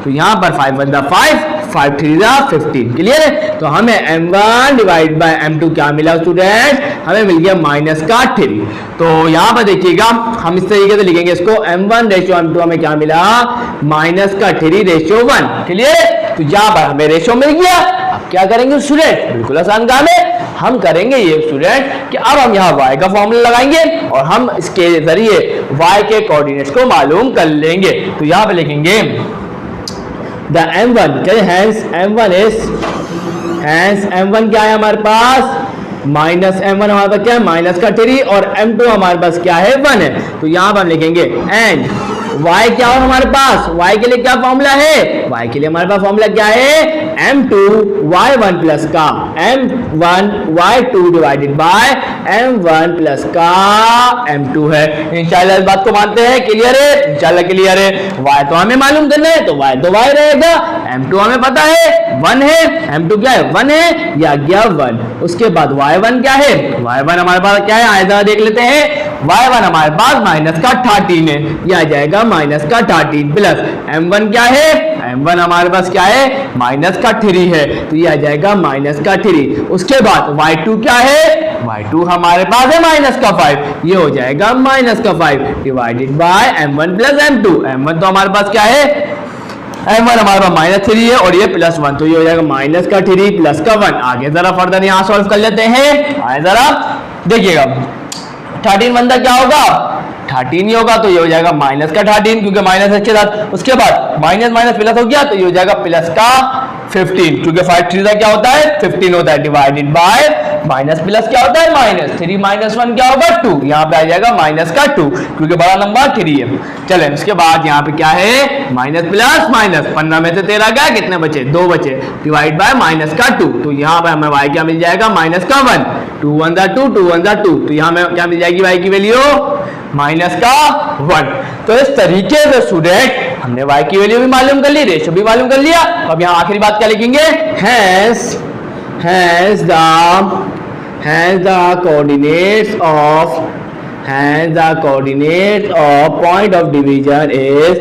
तो यहाँ पर 5 1 5 5 3 15। क्लियर है, तो हमें m1 डिवाइड बाय m2 क्या मिला स्टूडेंट, हमें मिल गया माइनस का 3। तो यहाँ पर देखिएगा हम इस तरीके से लिखेंगे इसको, m1 रेशियो m2 हमें क्या मिला माइनस का 3 रेशियो 1। क्लियर है, तो यहाँ पर हमें रेशियो मिल गया। अब क्या करेंगे स्टूडेंट, बिल्कुल आसान काम है, हम करेंगे ये स्टूडेंट कि अब हम यहाँ y का फॉर्मूला लगाएंगे और हम इसके जरिए y के कोऑर्डिनेट्स को मालूम कर लेंगे। तो यहाँ पे लिखेंगे द m1, hence m1 क्या है हमारे पास माइनस m1 हमारे पास क्या है माइनस का 3, और m2 हमारे पास क्या है 1 है। तो यहाँ पर हम लिखेंगे एंड y क्या हो हमारे पास, y के लिए क्या फॉर्मूला है, y के लिए हमारे पास फॉर्मूला क्या है m2 y1 प्लस का m1 y2 divided by m1 plus का m2 है। इंशाल्लाह इस बात को मानते हैं, क्लियर है, इंशाल्लाह क्लियर है। y तो हमें मालूम करना है, तो y तो y रहेगा, m2 हमें पता है 1 है, m2 क्या है 1 है, या गया 1। उसके बाद y1 क्या है, y1 हमारे पास क्या है आइए देख लेते हैं, y1 हमारे पास माइनस का 13 है, यह आ जाएगा माइनस का 13 प्लस m1 क्या है, m1 हमारे पास क्या है माइनस का 3 है, तो ये आ जाएगा माइनस का 3। उसके बाद y2 क्या है, y2 हमारे पास है माइनस का 5, ये हो जाएगा माइनस का 5 divided by m1 plus m2। m1 तो हमारे पास क्या है, m1 हमारे पास माइनस 3 है और ये प्लस 1, तो ये हो जाएगा माइनस का 3 प्लस का 1। आगे जरा फर्दर यहाँ सॉल्व कर लेते हैं, आए जरा देखिएगा 13 बंदा क्या होगा 13 ही होगा, तो ये हो जाएगा माइनस का 13 क्योंकि माइनस है के साथ। उसके बाद माइनस माइनस प्लस हो गया, तो ये हो जाएगा प्लस का 15 क्योंकि 5 3 क्या होता है 15 होता है, डिवाइडेड बाय माइनस प्लस क्या होता है माइनस 3 माइनस 1 क्या होगा 2, यहाँ पे आ जाएगा माइनस का 2 क्योंकि बड़ा नंबर 3 है। चले उसके बाद यहाँ पे क्या है माइनस प्लस माइनस, 15 में से 13 गया, कितने बचे 2 बचे, डिवाइड बाय माइनस का 2, तो यहाँ पे हमें y क्या मिल जाएगा माइनस का 1, 2 1 2 2 1 2, तो यहाँ में क्या मिल जाएगी y की वैल्यू माइनस का 1। तो इस तरीके से स्टूडेंट हमने y की वैल्यू भी मालूम कर ली, रेशियो भी मालूम कर लिया। तो अब यहाँ आखिरी बात क्या लिखेंगे, hence the coordinates of point of division is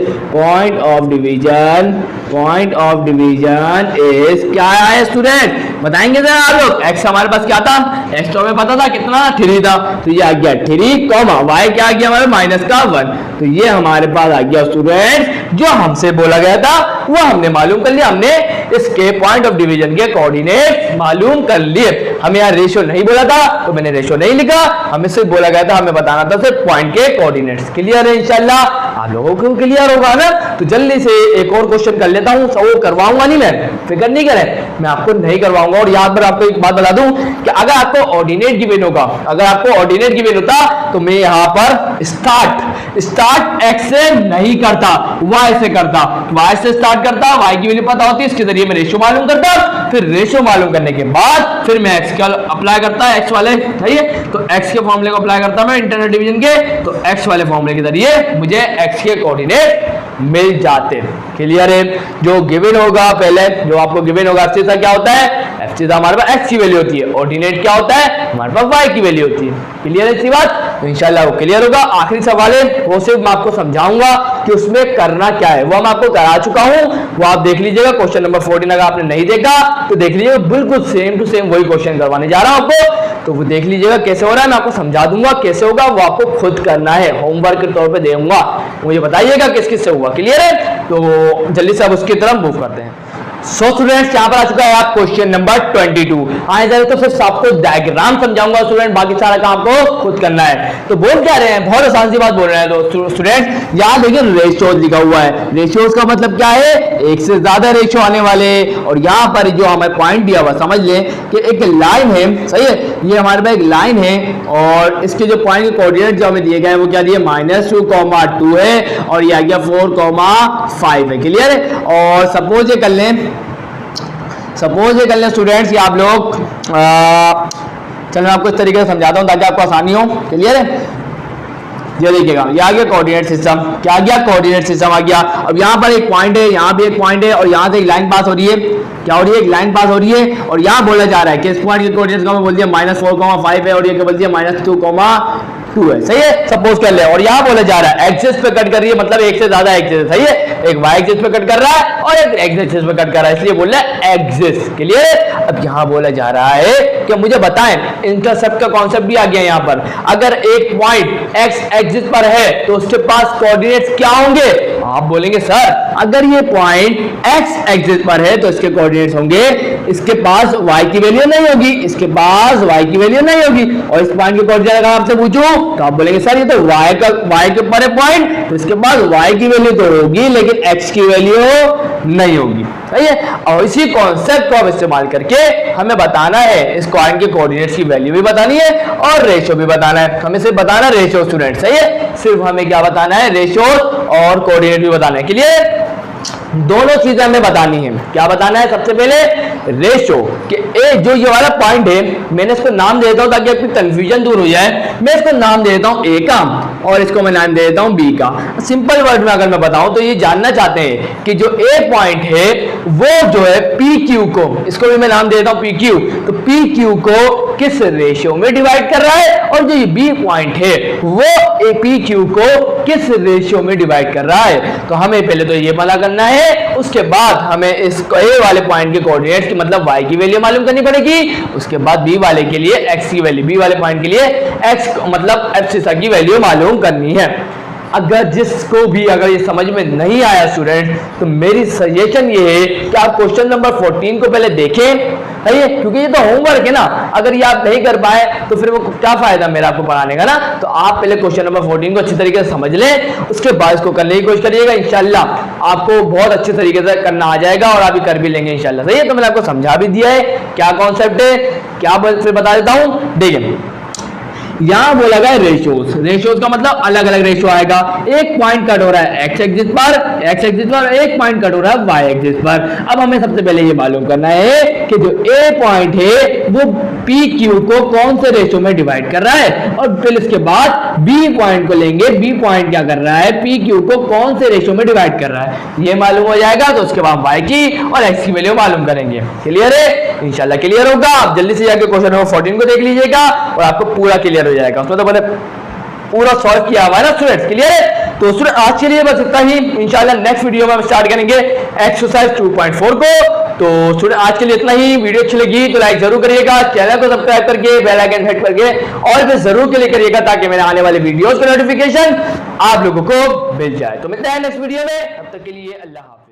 क्या है स्टूडेंट बताएंगे जरा आप लोग। x हमारे पास क्या था, x तो हमें पता था कितना 3 था, तो ये आ गया 3 कॉमा y क्या आ गया हमारे माइनस का 1, तो ये हमारे पास आ गया स्टूडेंट जो हमसे बोला गया था वो हमने मालूम कर लिया। हमने इसके पॉइंट ऑफ डिवीजन के कोऑर्डिनेट मालूम कर लिए। हमें यहाँ रेशियो नहीं बोला था तो मैंने रेशियो नहीं लिखा, हमें सिर्फ बोला गया था हमें बताना था सिर्फ पॉइंट के कोऑर्डिनेट्स। क्लियर है, इंशाल्लाह आप लोगों को क्लियर होगा ना। तो जल्दी से एक और क्वेश्चन कर लेता हूँ, वो करवाऊंगा नहीं, मैं फिक्र नहीं करें, मैं आपको नहीं करवाऊंगा। और याद पर आपको एक बात बता दूं कि अगर आपको ऑर्डिनेट गिवन होगा, अगर आपको ऑर्डिनेट गिवन होता तो मैं यहाँ पर स्टार्ट x से नहीं करता, y से करता, y से स्टार्ट करता, y की वैल्यू पता होती है, इसके जरिए मैं रेशियो मालूम करता, फिर रेशियो मालूम करने के बाद फिर मैं x का अप्लाई करता x वाले, सही है, तो x के फॉर्मूले को अप्लाई करता मैं इंटरनल डिवीजन के, तो x वाले फॉर्मूले के जरिए मुझे x के कोऑर्डिनेट मिल जाते। क्लियर है, जो गिवन होगा पहले जो आपको गिवन होगा f क्या होता है, f हमारे पास x की वैल्यू होती है, ऑर्डिनेट क्या होता है हमारे पास y की वैल्यू होती है। क्लियर है इसी बात, तो इंशाल्लाह वो क्लियर होगा। आखिरी सवाल है वो सिर्फ मैं आपको समझाऊंगा कि उसमें करना क्या है, वो मैं आपको करा चुका हूं, वो आप देख लीजिएगा। क्वेश्चन नंबर 14 अगर आपने नहीं देखा तो देख लीजिएगा, बिल्कुल सेम टू सेम वही क्वेश्चन करवाने जा रहा हूं आपको, तो वो देख लीजिएगा कैसे हो रहा है, मैं आपको समझा दूंगा कैसे होगा, वो आपको खुद करना है, होमवर्क के तौर पर दूंगा, मुझे बताइएगा किस किस से हुआ। क्लियर है, तो जल्दी से अब उसकी तरफ मूव करते हैं। सो स्टूडेंट्स यहाँ पर आ चुका है आप क्वेश्चन नंबर 22। आए जाए तो सिर्फ आपको डायग्राम समझाऊंगा स्टूडेंट, बाकी सारा काम आपको खुद करना है। तो बोल क्या रहे हैं, बहुत आसान सी बात बोल रहे हैं। तो स्टूडेंट यहाँ देखिए रेशियोज लिखा हुआ है। रेशियोज का मतलब क्या है, एक से ज्यादा रेशियो आने वाले। और यहाँ पर जो हमें पॉइंट दिया हुआ समझ लें कि एक लाइन है, सही है, ये हमारे पास एक लाइन है और इसके जो पॉइंट के कोऑर्डिनेट जो हमें दिए गए हैं वो क्या दिए, -2, 2 है और ये आ गया 4, 5 है। क्लियर है। और सपोज ये कर लें स्टूडेंट्स कि आप लोग चलो मैं आपको इस तरीके से समझाता हूं ताकि आपको आसानी हो। क्लियर है। ये देखिएगा, ये आ गया कोऑर्डिनेट सिस्टम। क्या आ गया, कोऑर्डिनेट सिस्टम आ गया। अब यहाँ पर एक पॉइंट है, यहाँ भी एक पॉइंट है और यहाँ से एक लाइन पास हो रही है। क्या हो रही है, एक लाइन पास हो रही है। और यहाँ बोला जा रहा है कि इस पॉइंट के कोऑर्डिनेट्स का मैं बोल दिया -4, 5 है और ये क्या बोल दिया -2, 2 है। सही है, सपोज कर ले। और यहाँ बोला जा रहा है एक्सिस पे कट कर रही है, मतलब एक से ज्यादा एक्सिस। सही है, एक वाई एक्सिस पे कट कर रहा है और एक एक्स एक्सिस पे कट कर रहा है, इसलिए बोल रहा है एक्सिस। क्लियर। अब यहाँ बोला जा रहा है कि मुझे बताएं, इंटरसेप्ट का कॉन्सेप्ट भी आ गया यहाँ पर। अगर एक पॉइंट एक्स एक्सिस पर है तो उसके पास कोऑर्डिनेट्स क्या होंगे। आप बोलेंगे सर अगर ये पॉइंट एक्स एक्सिस पर है तो इसके कोऑर्डिनेट्स होंगे, इसके पास y की वैल्यू नहीं होगी, इसके पास y की वैल्यू नहीं होगी। और इस पॉइंट के कोऑर्डिनेट अगर आपसे पूछूं तो आप बोलेंगे सर ये तो y के ऊपर है पॉइंट, तो इसके पास y की वैल्यू तो होगी लेकिन x की वैल्यू नहीं होगी। सही है। और इसी कॉन्सेप्ट को अब इस्तेमाल करके हमें बताना है, इस पॉइंट के कोऑर्डिनेट्स की वैल्यू भी बतानी है और रेशियो भी बताना है। हमें सिर्फ बताना है रेशियो स्टूडेंट। सही है, सिर्फ हमें क्या बताना है, रेशियो और कोऑर्डिनेट भी बताना है। क्लियर। दोनों चीजें हमें बतानी है। क्या बताना है, सबसे पहले रेशियो कि ए जो ये वाला पॉइंट है, मैंने इसको नाम दे देता हूं ताकि आपकी कंफ्यूजन दूर हो जाए। मैं इसको नाम दे देता हूं ए का और इसको मैं नाम दे देता हूं बी का। सिंपल वर्ड में अगर मैं बताऊं तो ये जानना चाहते हैं कि जो ए पॉइंट है वो जो है पी क्यू को, इसको भी मैं नाम दे देता हूं पी क्यू, तो पी क्यू को किस रेशियो में डिवाइड कर रहा है, और जो ये बी पॉइंट है वो ए पी क्यू को किस रेशियो में डिवाइड कर रहा है। तो हमें पहले तो ये पता करना है, उसके बाद हमें इस ए वाले पॉइंट के कोऑर्डिनेट्स की मतलब y की वैल्यू मालूम करनी पड़ेगी। उसके बाद बी वाले के लिए x की वैल्यू, बी वाले पॉइंट के लिए x मतलब एब्सिसा की वैल्यू मालूम करनी है। अगर जिसको भी अगर ये समझ में नहीं आया स्टूडेंट तो मेरी सजेशन ये है कि आप क्वेश्चन नंबर 14 को पहले देखें। सही है, क्योंकि ये तो होमवर्क है ना, अगर ये आप नहीं कर पाए तो फिर वो क्या फायदा मेरा आपको पढ़ाने का ना। तो आप पहले क्वेश्चन नंबर 14 को अच्छी तरीके से समझ लें, उसके बाद इसको करने की कोशिश करिएगा। इंशाल्लाह आपको बहुत अच्छे तरीके से करना आ जाएगा और आप कर भी लेंगे इंशाल्लाह। सही है, तो मैंने आपको समझा भी दिया है क्या कॉन्सेप्ट है, क्या फिर बता देता हूं। देखिए यहां बोला गया रेशियोज, रेशियोज का मतलब अलग अलग रेशियो आएगा। एक पॉइंट कट हो रहा है एक्स एक्सिस पर, एक पॉइंट कट हो रहा है वाई एक्सिस पर। अब हमें सबसे पहले ये मालूम करना है कि जो ए पॉइंट है वो पी क्यू को कौन से रेशियो में डिवाइड कर रहा है, और फिर इसके बाद बी पॉइंट को लेंगे, बी पॉइंट क्या कर रहा है, पी क्यू को कौन से रेशियो में डिवाइड कर रहा है। ये मालूम हो जाएगा तो उसके बाद वाई की और एक्स की वैल्यू मालूम करेंगे। क्लियर है, इंशाल्लाह क्लियर होगा। आप जल्दी से जाके क्वेश्चन नंबर 14 को देख लीजिएगा और आपको पूरा क्लियर हो जाएगा। उसमें तो मैंने पूरा सॉल्व किया हुआ है ना स्टूडेंट्स। क्लियर है। तो स्टूडेंट आज के लिए बस इतना ही। इंशाल्लाह नेक्स्ट वीडियो में हम स्टार्ट करेंगे एक्सरसाइज 2.4 को। तो स्टूडेंट आज के लिए इतना ही। वीडियो अच्छी लगी तो लाइक जरूर करिएगा, चैनल को सब्सक्राइब करके बेल आइकन हिट करके और भी जरूर के लिए करिएगा ताकि मेरे आने वाले वीडियोस का नोटिफिकेशन आप लोगों को मिल जाए। तो मिलते हैं नेक्स्ट वीडियो में, तब तक के लिए अल्लाह हाफ़िज़।